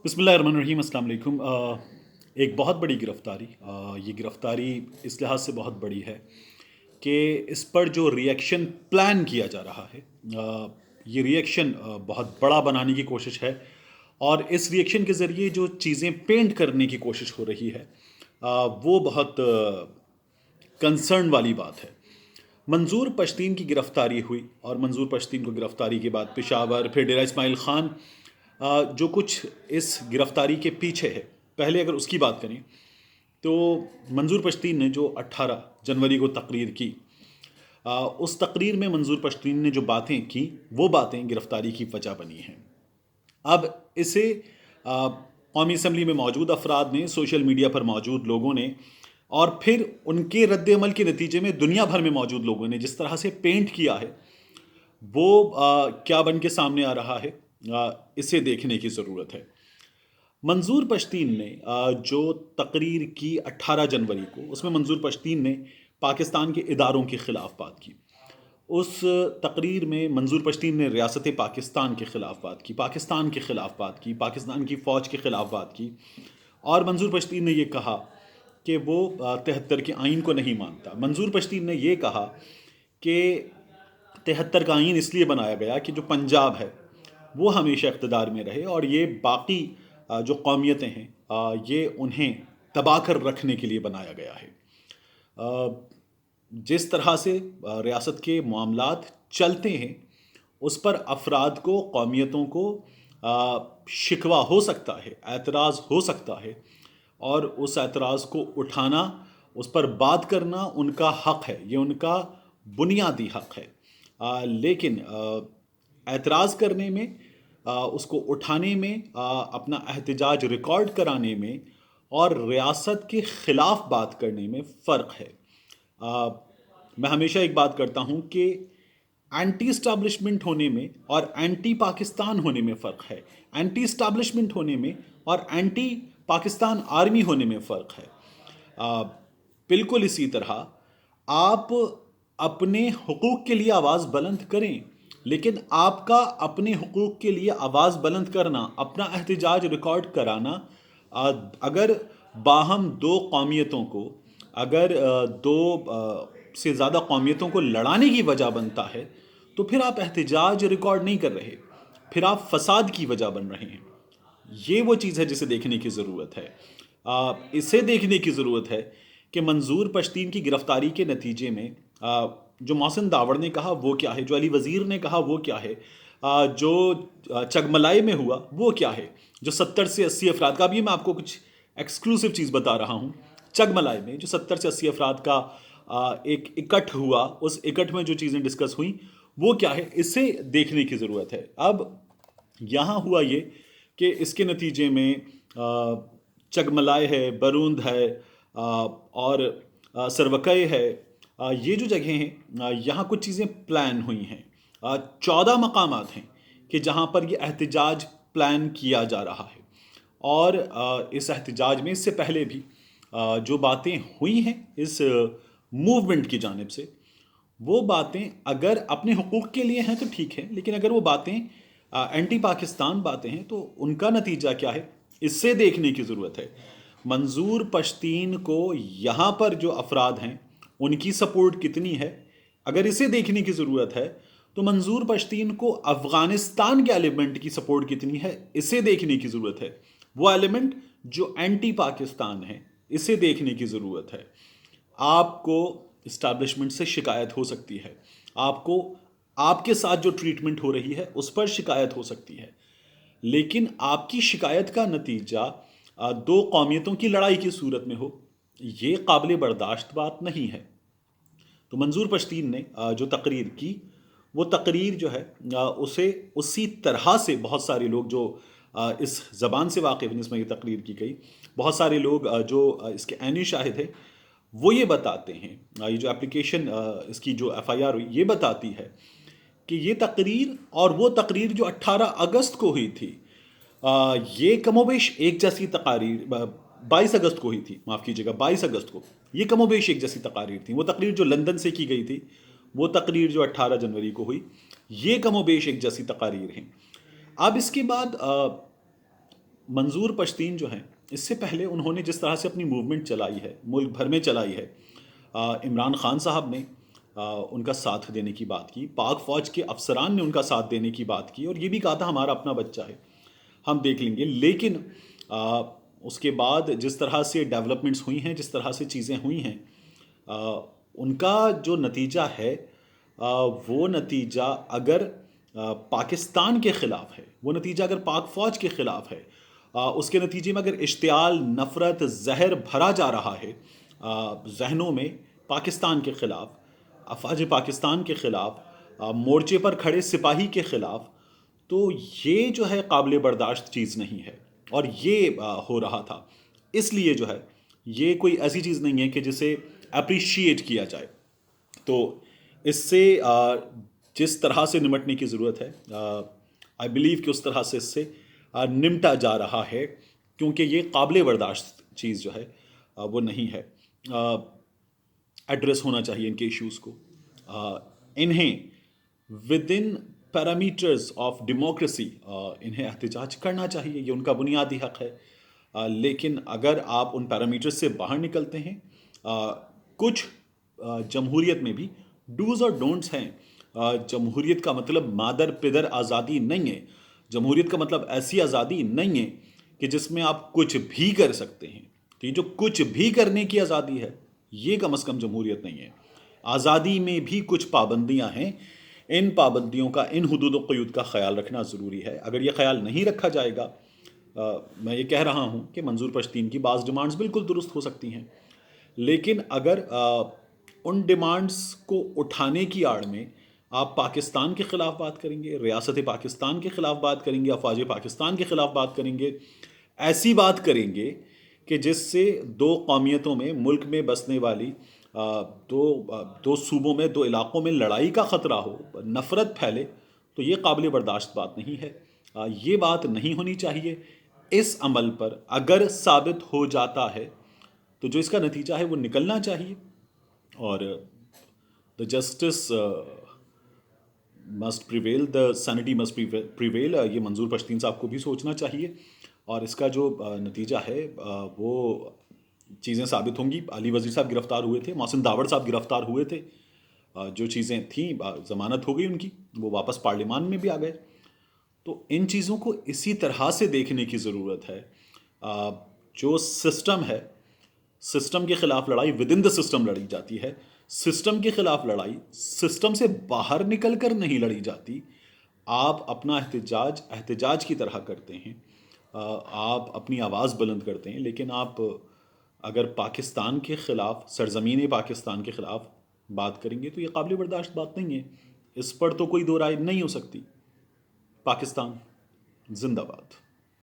بسم اللہ الرحمن الرحیم، السلام علیکم۔ ایک بہت بڑی گرفتاری، یہ گرفتاری اس لحاظ سے بہت بڑی ہے کہ اس پر جو ری ایکشن پلان کیا جا رہا ہے، یہ ری ایکشن بہت بڑا بنانے کی کوشش ہے، اور اس ری ایکشن کے ذریعے جو چیزیں پینٹ کرنے کی کوشش ہو رہی ہے وہ بہت کنسرن والی بات ہے۔ منظور پشتین کی گرفتاری ہوئی، اور منظور پشتین کو گرفتاری کے بعد پشاور، پھر ڈیرہ اسماعیل خان، جو کچھ اس گرفتاری کے پیچھے ہے، پہلے اگر اس کی بات کریں تو منظور پشتین نے جو 18 جنوری کو تقریر کی، اس تقریر میں منظور پشتین نے جو باتیں کی وہ باتیں گرفتاری کی وجہ بنی ہیں۔ اب اسے قومی اسمبلی میں موجود افراد نے، سوشل میڈیا پر موجود لوگوں نے، اور پھر ان کے رد عمل کے نتیجے میں دنیا بھر میں موجود لوگوں نے جس طرح سے پینٹ کیا ہے، وہ کیا بن کے سامنے آ رہا ہے، اسے دیکھنے کی ضرورت ہے۔ منظور پشتین نے جو تقریر کی 18 جنوری کو، اس میں منظور پشتین نے پاکستان کے اداروں کے خلاف بات کی۔ اس تقریر میں منظور پشتین نے ریاست پاکستان کے خلاف بات کی، پاکستان کے خلاف بات کی، پاکستان کی فوج کے خلاف بات کی، اور منظور پشتین نے یہ کہا کہ وہ 73 کے آئین کو نہیں مانتا۔ منظور پشتین نے یہ کہا کہ 73 کا آئین اس لیے بنایا گیا کہ جو پنجاب ہے وہ ہمیشہ اقتدار میں رہے، اور یہ باقی جو قومیتیں ہیں یہ انہیں دبا کر رکھنے کے لیے بنایا گیا ہے۔ جس طرح سے ریاست کے معاملات چلتے ہیں اس پر افراد کو، قومیتوں کو شکوہ ہو سکتا ہے، اعتراض ہو سکتا ہے، اور اس اعتراض کو اٹھانا، اس پر بات کرنا ان کا حق ہے، یہ ان کا بنیادی حق ہے۔ لیکن اعتراض کرنے میں، اس کو اٹھانے میں، اپنا احتجاج ریکارڈ کرانے میں، اور ریاست کے خلاف بات کرنے میں فرق ہے۔ میں ہمیشہ ایک بات کرتا ہوں کہ اینٹی اسٹیبلشمنٹ ہونے میں اور اینٹی پاکستان ہونے میں فرق ہے، اینٹی اسٹیبلشمنٹ ہونے میں اور اینٹی پاکستان آرمی ہونے میں فرق ہے۔ بالکل اسی طرح آپ اپنے حقوق کے لیے آواز بلند کریں، لیکن آپ کا اپنے حقوق کے لیے آواز بلند کرنا، اپنا احتجاج ریکارڈ کرانا، اگر باہم دو قومیتوں کو، اگر دو سے زیادہ قومیتوں کو لڑانے کی وجہ بنتا ہے، تو پھر آپ احتجاج ریکارڈ نہیں کر رہے، پھر آپ فساد کی وجہ بن رہے ہیں۔ یہ وہ چیز ہے جسے دیکھنے کی ضرورت ہے۔ اسے دیکھنے کی ضرورت ہے کہ منظور پشتین کی گرفتاری کے نتیجے میں جو محسن داوڑ نے کہا وہ کیا ہے، جو علی وزیر نے کہا وہ کیا ہے، جو چگملائی میں ہوا وہ کیا ہے، جو 70 سے 80 افراد کا، ابھی میں آپ کو کچھ ایکسکلوسیو چیز بتا رہا ہوں۔ چگملائی میں جو 70 سے 80 افراد کا ایک اکٹھ ہوا، اس اکٹھ میں جو چیزیں ڈسکس ہوئیں وہ کیا ہے، اسے دیکھنے کی ضرورت ہے۔ اب یہاں ہوا یہ کہ اس کے نتیجے میں چگملائے ہے، بروند ہے، اور سروکئی ہے، یہ جو جگہیں ہیں یہاں کچھ چیزیں پلان ہوئی ہیں۔ 14 مقامات ہیں کہ جہاں پر یہ احتجاج پلان کیا جا رہا ہے، اور اس احتجاج میں اس سے پہلے بھی جو باتیں ہوئی ہیں اس موومنٹ کی جانب سے، وہ باتیں اگر اپنے حقوق کے لیے ہیں تو ٹھیک ہے، لیکن اگر وہ باتیں اینٹی پاکستان باتیں ہیں تو ان کا نتیجہ کیا ہے، اس سے دیکھنے کی ضرورت ہے۔ منظور پشتین کو یہاں پر جو افراد ہیں ان کی سپورٹ کتنی ہے، اگر اسے دیکھنے کی ضرورت ہے، تو منظور پشتین کو افغانستان کے ایلیمنٹ کی سپورٹ کتنی ہے، اسے دیکھنے کی ضرورت ہے۔ وہ ایلیمنٹ جو اینٹی پاکستان ہے، اسے دیکھنے کی ضرورت ہے۔ آپ کو اسٹیبلشمنٹ سے شکایت ہو سکتی ہے، آپ کو آپ کے ساتھ جو ٹریٹمنٹ ہو رہی ہے اس پر شکایت ہو سکتی ہے، لیکن آپ کی شکایت کا نتیجہ دو قومیتوں کی لڑائی کی صورت میں ہو، یہ قابل برداشت بات نہیں ہے۔ تو منظور پشتین نے جو تقریر کی، وہ تقریر جو ہے اسے اسی طرح سے بہت سارے لوگ جو اس زبان سے واقف ہیں جس میں یہ تقریر کی گئی، بہت سارے لوگ جو اس کے عینی شاہد ہیں، وہ یہ بتاتے ہیں، یہ جو اپلیکیشن اس کی جو ایف آئی آر ہوئی یہ بتاتی ہے کہ یہ تقریر اور وہ تقریر جو 18 اگست کو ہوئی تھی، یہ کم و بیش ایک جیسی تقاریر 22 اگست کو ہوئی تھی، معاف کیجیے گا 22 اگست کو، یہ کم و بیش ایک جیسی تقاریر تھی۔ وہ تقریر جو لندن سے کی گئی تھی، وہ تقریر جو 18 جنوری کو ہوئی، یہ کم و بیش ایک جیسی تقاریر ہیں۔ اب اس کے بعد منظور پشتین جو ہیں، اس سے پہلے انہوں نے جس طرح سے اپنی موومنٹ چلائی ہے، ملک بھر میں چلائی ہے، عمران خان صاحب نے ان کا ساتھ دینے کی بات کی، پاک فوج کے افسران نے ان کا ساتھ دینے کی بات کی، اور یہ بھی کہا تھا ہمارا اپنا بچہ ہے، ہم دیکھ لیں گے. لیکن اس کے بعد جس طرح سے ڈیولپمنٹس ہوئی ہیں، جس طرح سے چیزیں ہوئی ہیں، ان کا جو نتیجہ ہے وہ نتیجہ اگر پاکستان کے خلاف ہے، وہ نتیجہ اگر پاک فوج کے خلاف ہے، اس کے نتیجے میں اگر اشتعال، نفرت، زہر بھرا جا رہا ہے ذہنوں میں پاکستان کے خلاف، افواج پاکستان کے خلاف، مورچے پر کھڑے سپاہی کے خلاف، تو یہ جو ہے قابل برداشت چیز نہیں ہے. اور یہ ہو رہا تھا. اس لیے جو ہے یہ کوئی ایسی چیز نہیں ہے کہ جسے اپریشیٹ کیا جائے. تو اس سے جس طرح سے نمٹنے کی ضرورت ہے، آئی بلیو کہ اس طرح سے اس سے نمٹا جا رہا ہے، کیونکہ یہ قابل برداشت چیز جو ہے وہ نہیں ہے. ایڈریس ہونا چاہیے ان کے ایشوز کو. انہیں with in parameters of democracy انہیں احتجاج کرنا چاہیے، یہ ان کا بنیادی حق ہے. لیکن اگر آپ ان پیرامیٹرز سے باہر نکلتے ہیں، کچھ جمہوریت میں بھی ڈوز اور ڈونٹس ہیں. جمہوریت کا مطلب مادر پدر آزادی نہیں ہے. جمہوریت کا مطلب ایسی آزادی نہیں ہے کہ جس میں آپ کچھ بھی کر سکتے ہیں. تو یہ جو کچھ بھی کرنے کی آزادی ہے، یہ کم از کم جمہوریت نہیں ہے. آزادی میں بھی کچھ پابندیاں ہیں. ان پابندیوں کا، ان حدود و قیود کا خیال رکھنا ضروری ہے. اگر یہ خیال نہیں رکھا جائے گا، میں یہ کہہ رہا ہوں کہ منظور پشتین کی بعض ڈیمانڈز بالکل درست ہو سکتی ہیں، لیکن اگر ان ڈیمانڈز کو اٹھانے کی آڑ میں آپ پاکستان کے خلاف بات کریں گے، ریاست پاکستان کے خلاف بات کریں گے، افواج پاکستان کے خلاف بات کریں گے، ایسی بات کریں گے کہ جس سے دو قومیتوں میں، ملک میں بسنے والی دو صوبوں میں، دو علاقوں میں لڑائی کا خطرہ ہو، نفرت پھیلے، تو یہ قابل برداشت بات نہیں ہے. یہ بات نہیں ہونی چاہیے. اس عمل پر اگر ثابت ہو جاتا ہے تو جو اس کا نتیجہ ہے وہ نکلنا چاہیے، اور the justice must prevail, the centi must prevail. یہ منظور پشتین صاحب کو بھی سوچنا چاہیے، اور اس کا جو نتیجہ ہے وہ چیزیں ثابت ہوں گی. علی وزیر صاحب گرفتار ہوئے تھے، محسن داوڑ صاحب گرفتار ہوئے تھے، جو چیزیں تھیں ضمانت ہو گئی ان کی، وہ واپس پارلیمان میں بھی آ گئے. تو ان چیزوں کو اسی طرح سے دیکھنے کی ضرورت ہے. جو سسٹم ہے، سسٹم کے خلاف لڑائی ود ان دا سسٹم لڑی جاتی ہے. سسٹم کے خلاف لڑائی سسٹم سے باہر نکل کر نہیں لڑی جاتی. آپ اپنا احتجاج کی طرح کرتے ہیں، آپ اپنی آواز بلند کرتے ہیں، لیکن آپ اگر پاکستان کے خلاف، سرزمین پاکستان کے خلاف بات کریں گے تو یہ قابل برداشت بات نہیں ہے. اس پر تو کوئی دو رائے نہیں ہو سکتی. پاکستان زندہ باد.